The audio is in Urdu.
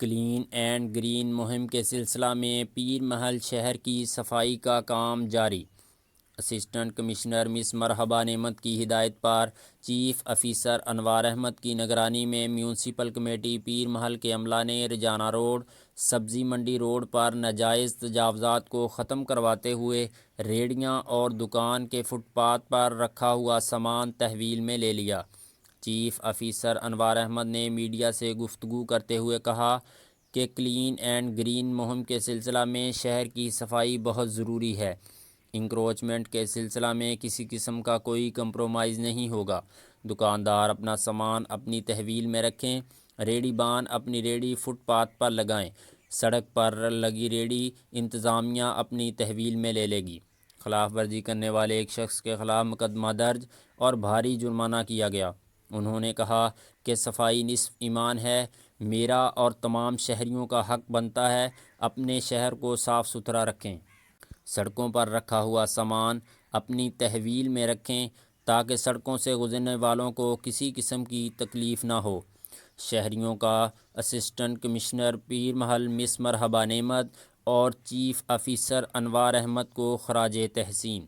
کلین اینڈ گرین مہم کے سلسلہ میں پیر محل شہر کی صفائی کا کام جاری۔ اسسٹنٹ کمشنر مس مرحبا نعمت کی ہدایت پر چیف آفیسر انوار احمد کی نگرانی میں میونسپل کمیٹی پیر محل کے عملہ نے رجانہ روڈ، سبزی منڈی روڈ پر ناجائز تجاوزات کو ختم کرواتے ہوئے ریہڑیاں اور دکان کے فٹ پاتھ پر رکھا ہوا سامان تحویل میں لے لیا۔ چیف آفیسر انوار احمد نے میڈیا سے گفتگو کرتے ہوئے کہا کہ کلین اینڈ گرین مہم کے سلسلہ میں شہر کی صفائی بہت ضروری ہے۔ انکروچمنٹ کے سلسلہ میں کسی قسم کا کوئی کمپرومائز نہیں ہوگا۔ دکاندار اپنا سامان اپنی تحویل میں رکھیں، ریہڑی بان اپنی ریہڑی فٹ پاتھ پر لگائیں، سڑک پر لگی ریہڑی انتظامیہ اپنی تحویل میں لے گی۔ خلاف ورزی کرنے والے ایک شخص کے خلاف مقدمہ درج اور بھاری جرمانہ کیا گیا۔ انہوں نے کہا کہ صفائی نصف ایمان ہے۔ میرا اور تمام شہریوں کا حق بنتا ہے اپنے شہر کو صاف ستھرا رکھیں۔ سڑکوں پر رکھا ہوا سامان اپنی تحویل میں رکھیں تاکہ سڑکوں سے گزرنے والوں کو کسی قسم کی تکلیف نہ ہو۔ شہریوں کا اسسٹنٹ کمشنر پیر محل مس مرحبا نعمت اور چیف آفیسر انوار احمد کو خراج تحسین۔